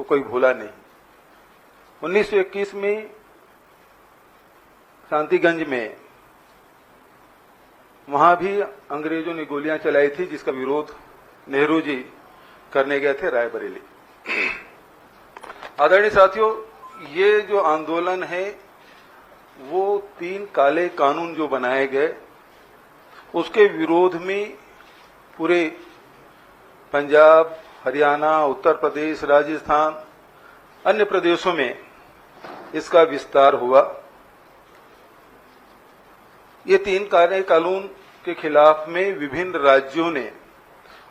कोई भूला नहीं। 1921 में शांतिगंज में वहां भी अंग्रेजों ने गोलियां चलाई थी, जिसका विरोध नेहरू जी करने गए थे रायबरेली। आदरणीय साथियों, ये जो आंदोलन है वो 3 काले कानून जो बनाए गए उसके विरोध में पूरे पंजाब, हरियाणा, उत्तर प्रदेश, राजस्थान, अन्य प्रदेशों में इसका विस्तार हुआ। ये 3 काले कानून के खिलाफ में विभिन्न राज्यों ने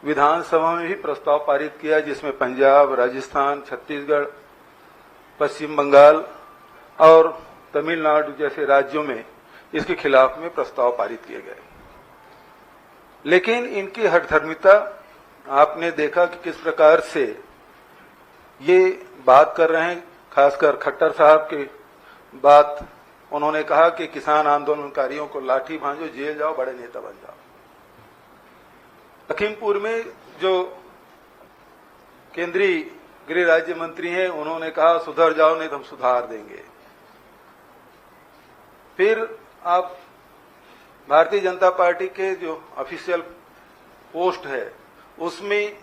विधानसभा में भी प्रस्ताव पारित किया, जिसमें पंजाब, राजस्थान, छत्तीसगढ़, पश्चिम बंगाल और तमिलनाडु जैसे राज्यों में इसके खिलाफ में प्रस्ताव पारित किए गए। लेकिन इनकी हठधर्मिता आपने देखा कि किस प्रकार से ये बात कर रहे हैं। खासकर खट्टर साहब की बात, उन्होंने कहा कि किसान आंदोलनकारियों को लाठी भांजो, जेल जाओ, बड़े नेता बन जाओ। लखीमपुर में जो केंद्रीय गृह राज्य मंत्री हैं, उन्होंने कहा सुधर जाओ नहीं तो हम सुधार देंगे। फिर आप भारतीय जनता पार्टी के जो ऑफिशियल पोस्ट है उसमें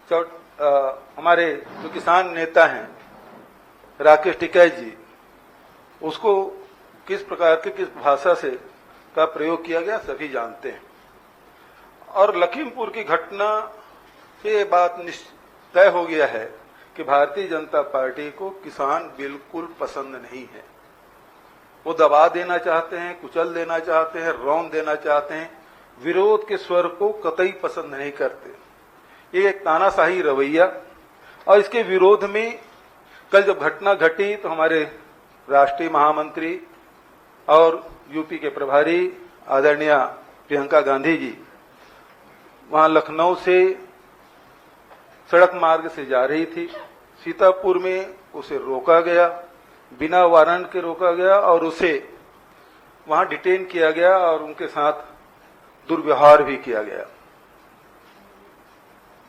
हमारे जो किसान नेता हैं राकेश टिकैत जी, उसको किस प्रकार के किस भाषा से का प्रयोग किया गया सभी जानते हैं। और लखीमपुर की घटना से ये बात तय हो गया है कि भारतीय जनता पार्टी को किसान बिल्कुल पसंद नहीं है। वो दबा देना चाहते हैं, कुचल देना चाहते हैं, रौंद देना चाहते हैं, विरोध के स्वर को कतई पसंद नहीं करते। ये एक तानाशाही रवैया, और इसके विरोध में कल जब घटना घटी तो हमारे राष्ट्रीय महामंत्री और यूपी के प्रभारी आदरणीय प्रियंका गांधी जी वहां लखनऊ से सड़क मार्ग से जा रही थी। सीतापुर में उसे रोका गया, बिना वारंट के रोका गया और उसे वहां डिटेन किया गया और उनके साथ दुर्व्यवहार भी किया गया।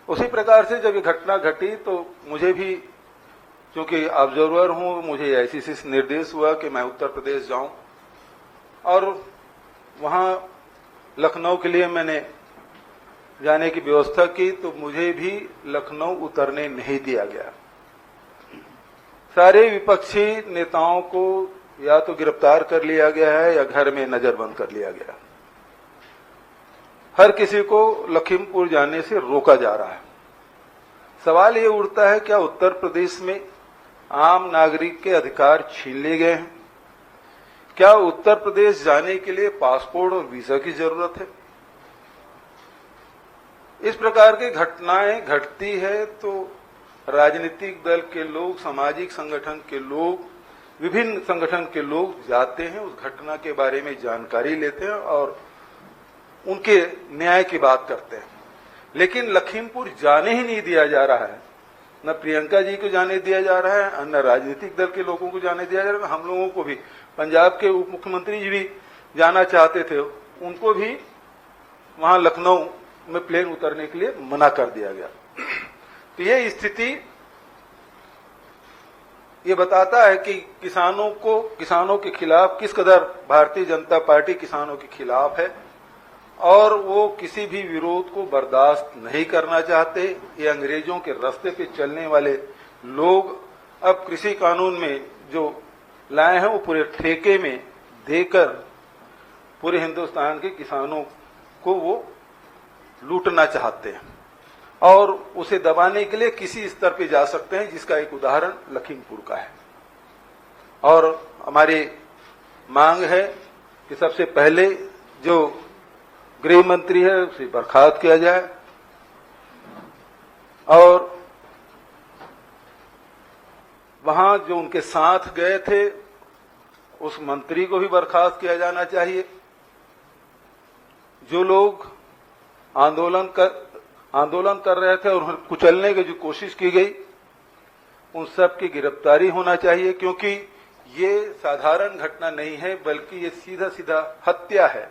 उसी प्रकार से जब ये घटना घटी तो मुझे भी, क्योंकि ऑब्जर्वर हूं, मुझे आईसीसी से निर्देश हुआ कि मैं उत्तर प्रदेश जाऊं और वहां लखनऊ के लिए मैंने जाने की व्यवस्था की, तो मुझे भी लखनऊ उतरने नहीं दिया गया। सारे विपक्षी नेताओं को या तो गिरफ्तार कर लिया गया है या घर में नजरबंद कर लिया गया। हर किसी को लखीमपुर जाने से रोका जा रहा है। सवाल ये उठता है, क्या उत्तर प्रदेश में आम नागरिक के अधिकार छीन लिए गए हैं? क्या उत्तर प्रदेश जाने के लिए पासपोर्ट और वीजा की जरूरत है? इस प्रकार की घटनाएं घटती है तो राजनीतिक दल के लोग, सामाजिक संगठन के लोग, विभिन्न संगठन के लोग जाते हैं, उस घटना के बारे में जानकारी लेते हैं और उनके न्याय की बात करते हैं। लेकिन लखीमपुर जाने ही नहीं दिया जा रहा है। न प्रियंका जी को जाने दिया जा रहा है, न राजनीतिक दल के लोगों को जाने दिया जा रहा है। हम लोगों को भी, पंजाब के उप मुख्यमंत्री जी भी जाना चाहते थे, उनको भी वहां लखनऊ में प्लेन उतरने के लिए मना कर दिया गया। तो ये स्थिति ये बताता है कि किसानों के खिलाफ किस कदर भारतीय जनता पार्टी किसानों के खिलाफ है और वो किसी भी विरोध को बर्दाश्त नहीं करना चाहते। ये अंग्रेजों के रास्ते पे चलने वाले लोग अब कृषि कानून में जो लाए हैं वो पूरे ठेके में देकर पूरे हिंदुस्तान के किसानों को वो लूटना चाहते हैं और उसे दबाने के लिए किसी स्तर पे जा सकते हैं, जिसका एक उदाहरण लखीमपुर का है। और हमारी मांग है कि सबसे पहले जो गृह मंत्री है उसे बर्खास्त किया जाए और वहां जो उनके साथ गए थे उस मंत्री को भी बर्खास्त किया जाना चाहिए। जो लोग आंदोलन कर रहे थे और उन्हें कुचलने की जो कोशिश की गई, उन सब की गिरफ्तारी होना चाहिए, क्योंकि ये साधारण घटना नहीं है बल्कि ये सीधा सीधा हत्या है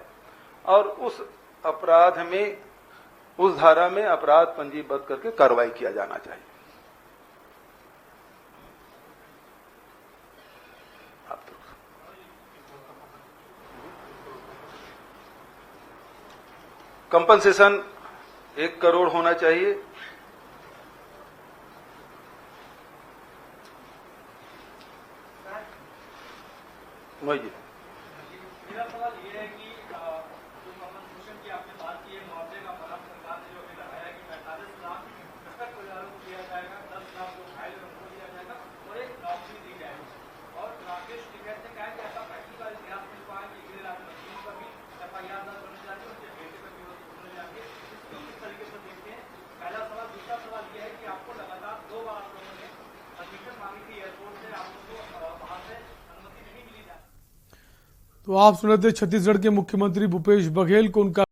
और उस अपराध में, उस धारा में अपराध पंजीबद्ध करके कार्रवाई किया जाना चाहिए। कंपनसेशन 1 करोड़ होना चाहिए। जी मेरा सवाल ये है कि जो कंपनसेशन की आपने बात की है, मुआवजे का फर्म सरकार ने जो अभी लगाया कि 45 लाख कृषक परिवारों को दिया जाएगा, 10 लाख जो घायल है उनको दिया जाएगा और एक नौकरी दी जाएगी। और राकेश टिकैत ने कहा कि ऐसा पहली बार इतिहास में हुआ है कि गृह राज्य मंत्रियों पर भी FIR दर्ज होने जाती है, उनके बेटे पर भी होने जाती है। इसको किस तरीके से देखते हैं? पहला सवाल। दूसरा सवाल यह है कि आपको लगातार 2 बार आप लोगों ने परमिशन मांगी थी एयरपोर्ट से, आप लोगों को वहां से अनुमति नहीं मिली। तो आप सुन रहे थे छत्तीसगढ़ के मुख्यमंत्री भूपेश बघेल को उनका